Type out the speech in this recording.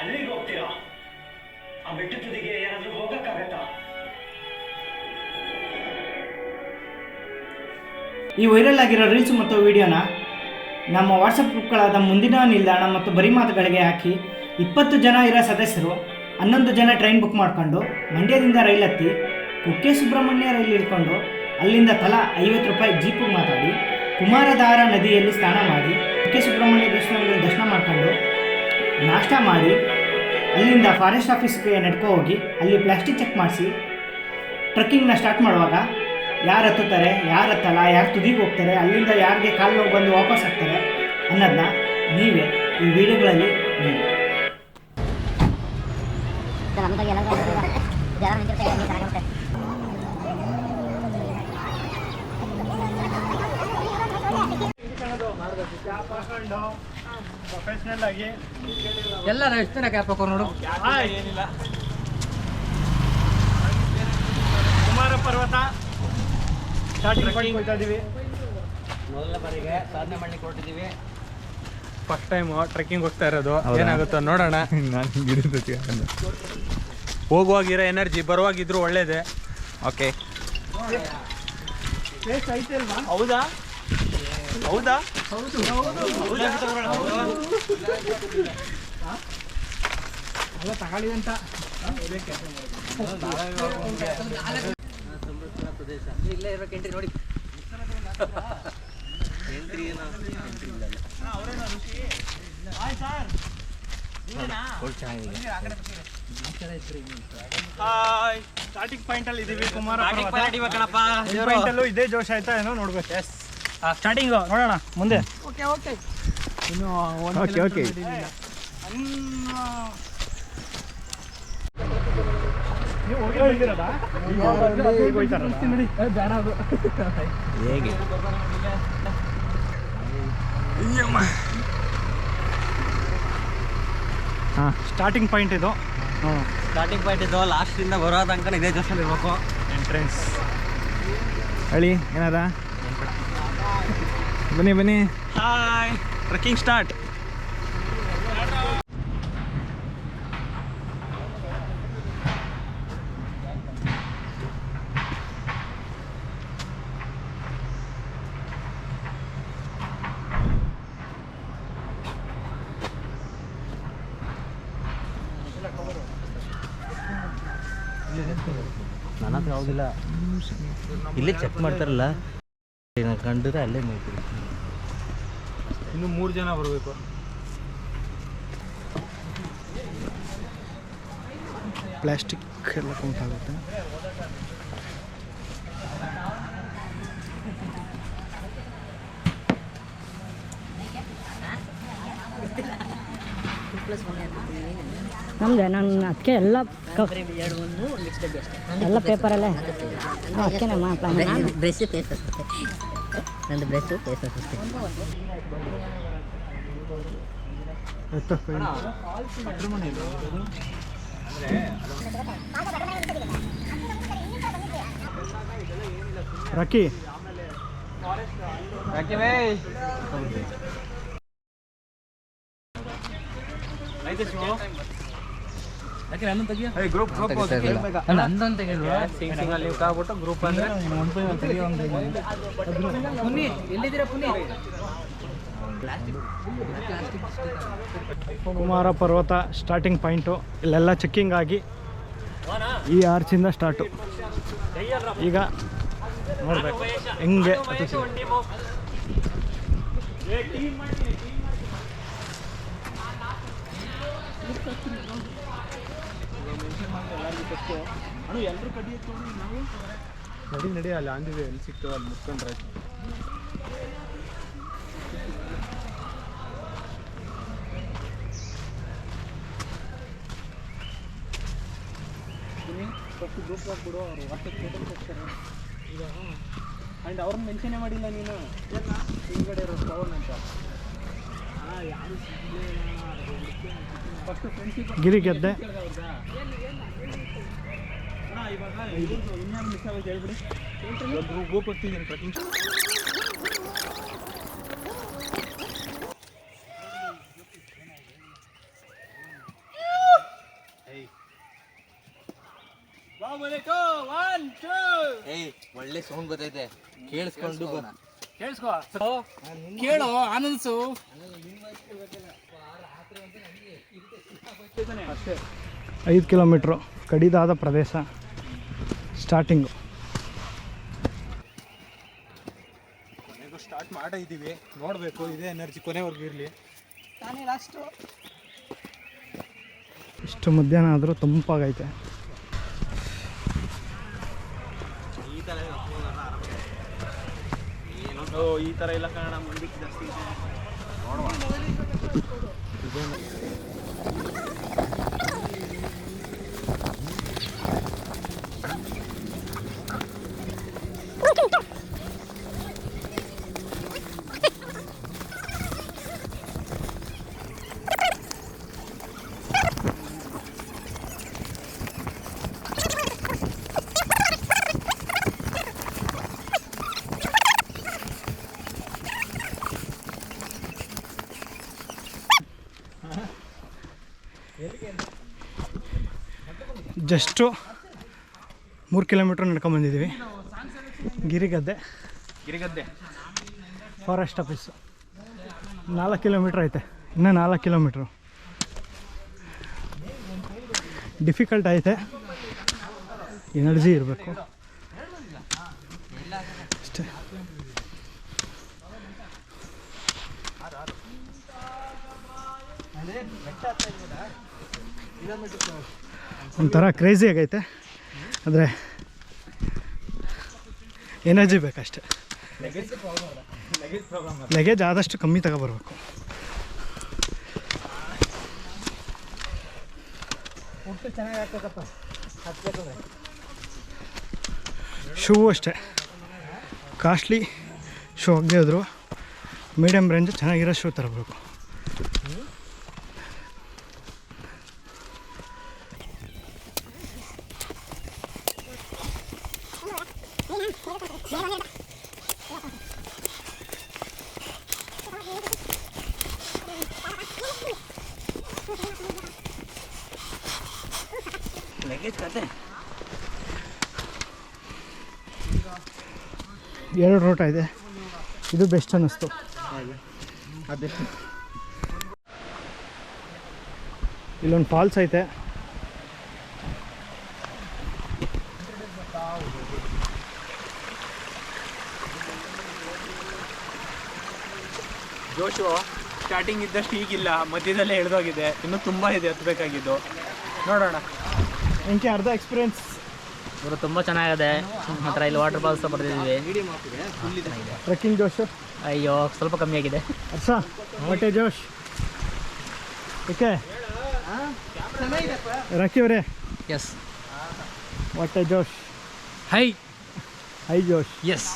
ಅಲ್ಲಿಗೆ ಹೋಗ್ತೀರಾ? ಆ ಬೆಟ್ಟ ತುದಿಗೆ ಏನಾದ್ರೂ ಹೋಗಕ್ಕಾಗತ್ತಾ? ಈ ವೈರಲ್ ಆಗಿರೋ ರೀಲ್ಸ್ ಮತ್ತು ವಿಡಿಯೋನ ನಮ್ಮ ವಾಟ್ಸಪ್ ಗ್ರೂಪ್ಗಳಾದ ಮುಂದಿನ ನಿಲ್ದಾಣ ಮತ್ತು ಬರೀ ಮಾತುಗಳಿಗೆ ಹಾಕಿ 20 ಜನ ಇರೋ ಸದಸ್ಯರು 11 ಜನ ಟ್ರೈನ್ ಬುಕ್ ಮಾಡಿಕೊಂಡು ಮಂಡ್ಯದಿಂದ ರೈಲ್ ಹತ್ತಿ ಕುಕ್ಕೆ ಸುಬ್ರಹ್ಮಣ್ಯ ರೈಲ್ ಹಿಡ್ಕೊಂಡು ಅಲ್ಲಿಂದ ತಲಾ 50 ರೂಪಾಯಿ ಜೀಪಿಗೆ ಮಾತಾಡಿ ಕುಮಾರಧಾರ ನದಿಯಲ್ಲಿ ಸ್ನಾನ ಮಾಡಿ ಕುಕ್ಕೆ ಸುಬ್ರಹ್ಮಣ್ಯ ದೇವಸ್ಥಾನದಲ್ಲಿ ದರ್ಶನ ಮಾಡ್ಕೊಂಡು ನಾಷ್ಟ ಮಾಡಿ ಅಲ್ಲಿಂದ ಫಾರೆಸ್ಟ್ ಆಫೀಸ್ಗೆ ನಡ್ಕೊ ಹೋಗಿ ಅಲ್ಲಿ ಪ್ಲಾಸ್ಟಿಕ್ ಚೆಕ್ ಮಾಡಿಸಿ ಟ್ರಕ್ಕಿಂಗ್ನ ಸ್ಟಾರ್ಟ್ ಮಾಡುವಾಗ ಯಾರು ಹತ್ತುತ್ತಾರೆ, ಯಾರು ಹತ್ತಲ್ಲ, ಯಾರು ತುದಿಗೆ ಹೋಗ್ತಾರೆ, ಅಲ್ಲಿಂದ ಯಾರಿಗೆ ಕಾಲು ನೋವು ಬಂದು ವಾಪಸ್ ಆಗ್ತಾರೆ ಅನ್ನೋದನ್ನ ನೀವೇ ಈ ವಿಡಿಯೋಗಳಲ್ಲಿ ನೀವು ಪ್ರೊಫೆಷನಲ್ ಆಗಿ ಎಲ್ಲರೂ ಎಷ್ಟು ಜನ ಕ್ಯಾಪ್ ಹಾಕೋರು ನೋಡು. ಏನಿಲ್ಲ. ಕುಮಾರ ಪರ್ವತ ಸ್ಟಾರ್ಟಿಂಗ್ ಪಾಯಿಂಟ್ ಹೋಗ್ತಾ ಇದೀವಿ. ಮೊದಲ ಬಾರಿಗೆ ಸಾಧನೆ ಮಾಡ್ಲಿಕ್ಕೆ ಹೊರಟಿದ್ದೀವಿ. ಫಸ್ಟ್ ಟೈಮ್ ಟ್ರೆಕ್ಕಿಂಗ್ ಹೋಗ್ತಾ ಇರೋದು. ಏನಾಗುತ್ತೋ ನೋಡೋಣ. ಹೋಗುವಾಗಿರೋ ಎನರ್ಜಿ ಬರುವಾಗಿದ್ರು ಒಳ್ಳೇದೇ. ಓಕೆ. ಹೌದಾ ಹೌದಾ ತಗೊಳ್ಳಿ ಅಂತ ಪ್ರದೇಶ ಇಲ್ಲೇ ಇರೋ ಎಂಟ್ರಿ ನೋಡಿ. ಎಂಟ್ರಿ ಸ್ಟಾರ್ಟಿಂಗ್ ಪಾಯಿಂಟ್ ಅಲ್ಲಿ ಇದೀವಿ. ಕುಮಾರ ಇದೇ ಜೋಶ್ ಆಯ್ತಾ ಏನೋ ನೋಡ್ಬೇಕು. ಸ್ಟಾರ್ಟಿಂಗ್ ನೋಡೋಣ ಮುಂದೆ. ಇನ್ನು ನೀವು ಹೋಗಿರೋದಾ? ಹೇಗೆ ಸ್ಟಾರ್ಟಿಂಗ್ ಪಾಯಿಂಟ್ ಇದು. ಸ್ಟಾರ್ಟಿಂಗ್ ಪಾಯಿಂಟ್ ಇದು. ಲಾಸ್ಟಿಂದ ಬರೋ ತನಕ ಇದೇ ಜೋಶಲ್ಲಿ ಇರಬೇಕು. ಎಂಟ್ರೆನ್ಸ್ ಹೇಳಿ ಏನದ. ಬನ್ನಿ ಬನ್ನಿ. Hi, trekking start. ನನ್ನ ಹತ್ರ ಯಾವುದಿಲ್ಲ. ಇಲ್ಲೇ ಚೆಕ್ ಮಾಡ್ತಾರಲ್ಲ, ಕಂಡ್ರೆ ಅಲ್ಲೇ ಮೇಯ್ತೀವಿ. ಇನ್ನು 3 ಜನ ಬರಬೇಕು. ಪ್ಲಾಸ್ಟಿಕ್ ಎಲ್ಲ ಕೌಂಟ್ ಆಗುತ್ತೆ. ನಮ್ದೆ ನಾನು ಅದಕ್ಕೆ ಎಲ್ಲ ಎಲ್ಲ ಪೇಪರಲ್ಲೇ ಅದಕ್ಕೆ ನಮ್ಮ ಬ್ರಷ್ ಪೇಪರ್ಸ್ ನಂದು ಬ್ರಷ್ ಪೇಪರ್ಸ್ ಅಷ್ಟೇ. ರಾಕಿ ಗ್ರೂಪ್ ಗ್ರೂಪ್ ಅಂದ್ರೆ ಕುಮಾರ ಪರ್ವತ ಸ್ಟಾರ್ಟಿಂಗ್ ಪಾಯಿಂಟು. ಇಲ್ಲೆಲ್ಲ ಚೆಕ್ಕಿಂಗ್ ಆಗಿ ಈ ಆರ್ಚಿಂದ ಸ್ಟಾರ್ಟು. ಈಗ ನೋಡ್ಬೇಕು ಹೆಂಗೆ ಎಲ್ಲರೂ ಕಡಿ ನಾವು ನಡಿ ಅಲ್ಲಿ ಆಂದಿವಿ. ಎಲ್ಲಿ ಸಿಕ್ತೋ ಅಲ್ಲಿ ಮುಟ್ಕೊಂಡ್ರೆ ಫಸ್ಟ್ ಗ್ರೂಪ್ ಹಾಕ್ಬಿಡು. ಅವರು ವಾಟ್ಸಪ್ ಫೋಟೋ ಕೊಡ್ತಾರೆ ಈಗ. ಆ್ಯಂಡ್ ಅವ್ರನ್ನ ಮೆನ್ಷನೇ ಮಾಡಿಲ್ಲ ನೀನು. ಹಿಂಗಡೆ ಇರೋ ಪವನ್ ಅಂತ. ಯಾರು ಫಸ್ಟ್ ಫ್ರೆಂಡ್ಶಿಪ್ ಗಿರಿ ಗೆದ್ದೆ. ಇವಾಗ ಇನ್ಯಾರು ಮಿಸ್ ಆಗೋದು ಹೇಳ್ಬಿಡಿ. ಗ್ರೂಪ್ ಹೋಗ್ತಿದ್ದೀನಿ ಟ್ರೆಕ್ಕಿಂಗ್. ಏಯ್ ಒಳ್ಳೆ ಸೌಂಡ್ ಬರ್ತೈತೆ ಕೇಳಿಸ್ಕೊಂಡು ಕೇಳು ಆನಂದ್ಸು. ಅಷ್ಟೇ 5 ಕಿಲೋಮೀಟ್ರು ಕಡಿದಾದ ಪ್ರದೇಶ ಸ್ಟಾರ್ಟಿಂಗು. ಕೊನೆಗೂ ಸ್ಟಾರ್ಟ್ ಮಾಡಿದ್ದೀವಿ, ನೋಡಬೇಕು ಇದೇ ಎನರ್ಜಿ ಕೊನೆವರೆಗೂ ಇರಲಿ. ಇಷ್ಟು ಮಧ್ಯಾಹ್ನ ಆದರೂ ತಂಪಾಗೈತೆ. ಈ ಥರ ಇಲ್ಲ ಕನ್ನಡ ಮುಂದಕ್ಕೆ ಜಾಸ್ತಿ ಇದೆ ನೋಡುವ. ಜಸ್ಟು 3 ಕಿಲೋಮೀಟ್ರ್ ನಡ್ಕೊಂಬಂದಿದ್ದೀವಿ. ಗಿರಿಗದ್ದೆ ಫಾರೆಸ್ಟ್ ಆಫೀಸು 4 ಕಿಲೋಮೀಟ್ರ್ ಐತೆ, ಇನ್ನೂ 4 ಕಿಲೋಮೀಟ್ರು. ಡಿಫಿಕಲ್ಟ್ ಐತೆ, ಎನರ್ಜಿ ಇರಬೇಕು ಅಷ್ಟೇ. ಒಂಥರ ಕ್ರೇಜಿ ಆಗೈತೆ, ಆದರೆ ಎನರ್ಜಿ ಬೇಕಷ್ಟೆ. ಲಗೇಜ್ ಆದಷ್ಟು ಕಮ್ಮಿ ತಗೊಬರ್ಬೇಕು. ಶೂ ಅಷ್ಟೇ ಕಾಸ್ಟ್ಲಿ ಶೂ ಆಗದೆ ಹೋದ್ರು ಮೀಡಿಯಮ್ ರೇಂಜ್ ಚೆನ್ನಾಗಿರೋ ಶೂ ತರಬೇಕು. ಎರಡು ರೂಟ ಇದೆ, ಇದು ಬೆಸ್ಟ್ ಅನ್ನಿಸ್ತು. ಇಲ್ಲೊಂದು ಫಾಲ್ಸ್ ಐತೆ, ಜೋಶು ಸ್ಟಾರ್ಟಿಂಗ್ ಇದ್ದಷ್ಟು ಈಗಿಲ್ಲ, ಮಧ್ಯದಲ್ಲೇ ಎಳೆದೋಗಿದೆ. ಇನ್ನೂ ತುಂಬ ಇದೆ ಹತ್ತಬೇಕಾಗಿದ್ದು, ನೋಡೋಣ. ಇಂಕೆ ಅರ್ಧ ಎಕ್ಸ್ಪೀರಿಯನ್ಸ್ ಇವರು ತುಂಬ ಚೆನ್ನಾಗಿದೆ. ಮಾತ್ರ ಇಲ್ಲಿ ವಾಟರ್ ಫಾಲ್ಸ್ ಬರ್ತಿದ್ದೀವಿ. ಟ್ರೆಕ್ಕಿಂಗ್ ಜೋಶು ಅಯ್ಯೋ ಸ್ವಲ್ಪ ಕಮ್ಮಿ ಆಗಿದೆ. ಹರ್ಷ ಹೊಟ್ಟೆ ಜೋಶ್ ಓಕೆ ರಾಕಿ ಅವರೇ. ಎಸ್ ಹೊಟ್ಟೆ ಜೋಶ್ ಹೈ ಹೈ ಜೋಶ್. ಎಸ್